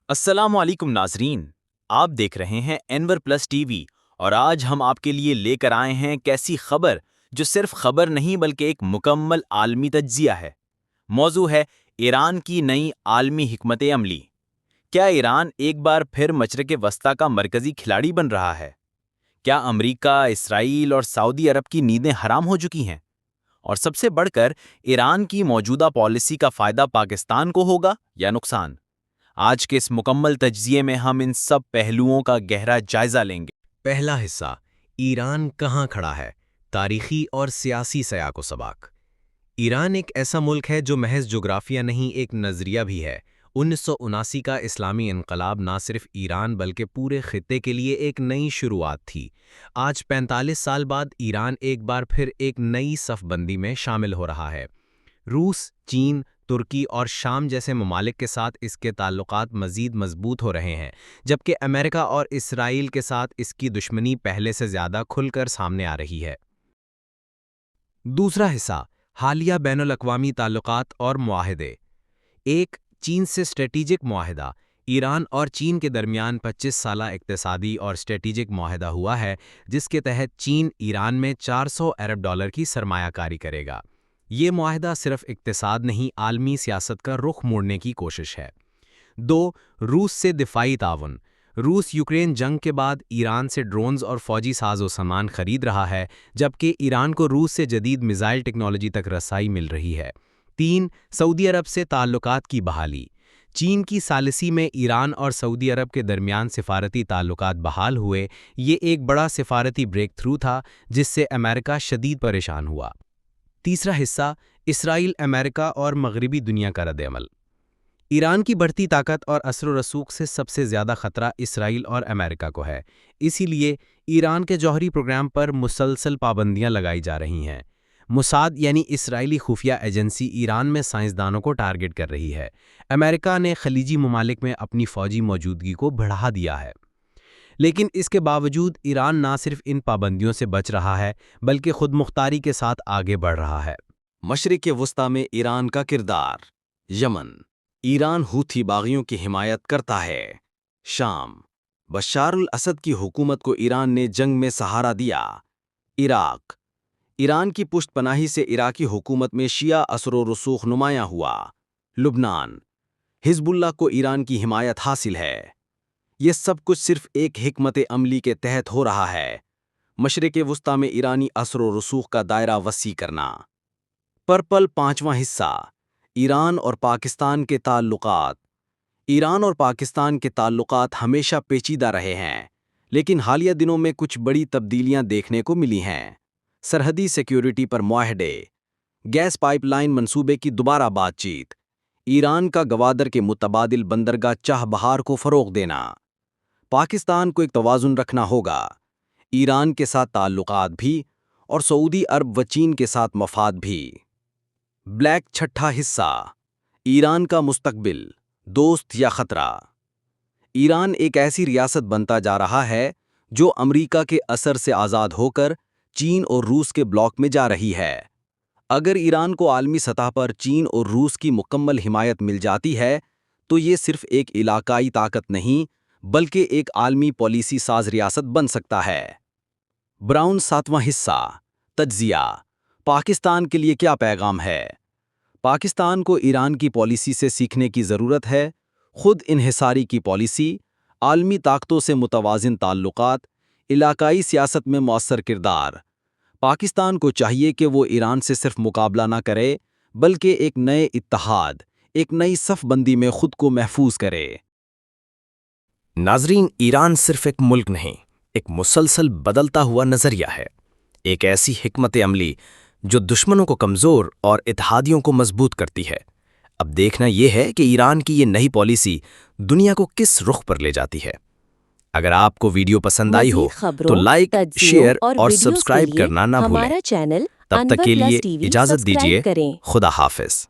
السلام علیکم ناظرین، آپ دیکھ رہے ہیں انور پلس ٹی وی اور آج ہم آپ کے لیے لے کر آئے ہیں ایسی خبر جو صرف خبر نہیں بلکہ ایک مکمل عالمی تجزیہ ہے۔ موضوع ہے ایران کی نئی عالمی حکمت عملی۔ کیا ایران ایک بار پھر مشرق وسطیٰ کا مرکزی کھلاڑی بن رہا ہے؟ کیا امریکہ، اسرائیل اور سعودی عرب کی نیندیں حرام ہو چکی ہیں؟ اور سب سے بڑھ کر ایران کی موجودہ پالیسی کا فائدہ پاکستان کو ہوگا یا نقصان؟ آج کے اس مکمل تجزیے میں ہم ان سب پہلوؤں کا گہرا جائزہ لیں گے۔ پہلا حصہ، ایران کہاں کھڑا ہے؟ تاریخی اور سیاسی سیاق و سباق۔ ایران ایک ایسا ملک ہے جو محض جغرافیہ نہیں، ایک نظریہ بھی ہے۔ 1979 کا اسلامی انقلاب نہ صرف ایران بلکہ پورے خطے کے لیے ایک نئی شروعات تھی۔ آج 45 سال بعد ایران ایک بار پھر ایک نئی صف بندی میں شامل ہو رہا ہے۔ روس، چین، ترکی اور شام جیسے ممالک کے ساتھ اس کے تعلقات مزید مضبوط ہو رہے ہیں، جبکہ امریکہ اور اسرائیل کے ساتھ اس کی دشمنی پہلے سے زیادہ کھل کر سامنے آ رہی ہے۔ دوسرا حصہ، حالیہ بین الاقوامی تعلقات اور معاہدے۔ ایک، چین سے اسٹریٹجک معاہدہ۔ ایران اور چین کے درمیان 25 سالہ اقتصادی اور اسٹریٹجک معاہدہ ہوا ہے، جس کے تحت چین ایران میں $400 ارب کی سرمایہ کاری کرے گا۔ یہ معاہدہ صرف اقتصاد نہیں، عالمی سیاست کا رخ موڑنے کی کوشش ہے۔ دو، روس سے دفاعی تعاون۔ روس یوکرین جنگ کے بعد ایران سے ڈرونز اور فوجی ساز و سامان خرید رہا ہے، جبکہ ایران کو روس سے جدید میزائل ٹیکنالوجی تک رسائی مل رہی ہے۔ تین، سعودی عرب سے تعلقات کی بحالی۔ چین کی ثالثی میں ایران اور سعودی عرب کے درمیان سفارتی تعلقات بحال ہوئے۔ یہ ایک بڑا سفارتی بریک تھرو تھا جس سے امریکہ شدید پریشان ہوا۔ تیسرا حصہ، اسرائیل، امریکہ اور مغربی دنیا کا رد عمل۔ ایران کی بڑھتی طاقت اور اثر و رسوخ سے سب سے زیادہ خطرہ اسرائیل اور امریکہ کو ہے۔ اسی لیے ایران کے جوہری پروگرام پر مسلسل پابندیاں لگائی جا رہی ہیں۔ موساد یعنی اسرائیلی خفیہ ایجنسی ایران میں سائنسدانوں کو ٹارگٹ کر رہی ہے۔ امریکہ نے خلیجی ممالک میں اپنی فوجی موجودگی کو بڑھا دیا ہے۔ لیکن اس کے باوجود ایران نہ صرف ان پابندیوں سے بچ رہا ہے بلکہ خود مختاری کے ساتھ آگے بڑھ رہا ہے۔ مشرق وسطیٰ میں ایران کا کردار۔ یمن، ایران ہوتھی باغیوں کی حمایت کرتا ہے۔ شام، بشار الاسد کی حکومت کو ایران نے جنگ میں سہارا دیا۔ عراق، ایران کی پشت پناہی سے عراقی حکومت میں شیعہ اثر و رسوخ نمایاں ہوا۔ لبنان، حزب اللہ کو ایران کی حمایت حاصل ہے۔ یہ سب کچھ صرف ایک حکمت عملی کے تحت ہو رہا ہے، مشرق وسطیٰ میں ایرانی اثر و رسوخ کا دائرہ وسیع کرنا۔ پرپل پانچواں حصہ، ایران اور پاکستان کے تعلقات۔ ایران اور پاکستان کے تعلقات ہمیشہ پیچیدہ رہے ہیں، لیکن حالیہ دنوں میں کچھ بڑی تبدیلیاں دیکھنے کو ملی ہیں۔ سرحدی سیکیورٹی پر معاہدے، گیس پائپ لائن منصوبے کی دوبارہ بات چیت، ایران کا گوادر کے متبادل بندرگاہ چاہ بہار کو فروغ دینا۔ پاکستان کو ایک توازن رکھنا ہوگا، ایران کے ساتھ تعلقات بھی اور سعودی عرب و چین کے ساتھ مفاد بھی۔ بلیک چھٹا حصہ، ایران کا مستقبل، دوست یا خطرہ۔ ایران ایک ایسی ریاست بنتا جا رہا ہے جو امریکہ کے اثر سے آزاد ہو کر چین اور روس کے بلاک میں جا رہی ہے۔ اگر ایران کو عالمی سطح پر چین اور روس کی مکمل حمایت مل جاتی ہے تو یہ صرف ایک علاقائی طاقت نہیں بلکہ ایک عالمی پالیسی ساز ریاست بن سکتا ہے۔ براؤن ساتواں حصہ، تجزیہ۔ پاکستان کے لیے کیا پیغام ہے؟ پاکستان کو ایران کی پالیسی سے سیکھنے کی ضرورت ہے۔ خود انحصاری کی پالیسی، عالمی طاقتوں سے متوازن تعلقات، علاقائی سیاست میں مؤثر کردار۔ پاکستان کو چاہیے کہ وہ ایران سے صرف مقابلہ نہ کرے بلکہ ایک نئے اتحاد، ایک نئی صف بندی میں خود کو محفوظ کرے۔ ناظرین، ایران صرف ایک ملک نہیں، ایک مسلسل بدلتا ہوا نظریہ ہے، ایک ایسی حکمت عملی جو دشمنوں کو کمزور اور اتحادیوں کو مضبوط کرتی ہے۔ اب دیکھنا یہ ہے کہ ایران کی یہ نئی پالیسی دنیا کو کس رخ پر لے جاتی ہے۔ اگر آپ کو ویڈیو پسند آئی ہو تو لائک، شیئر اور سبسکرائب کرنا نہ بھولیں۔ تب تک کے لیے اجازت دیجیے، خدا حافظ۔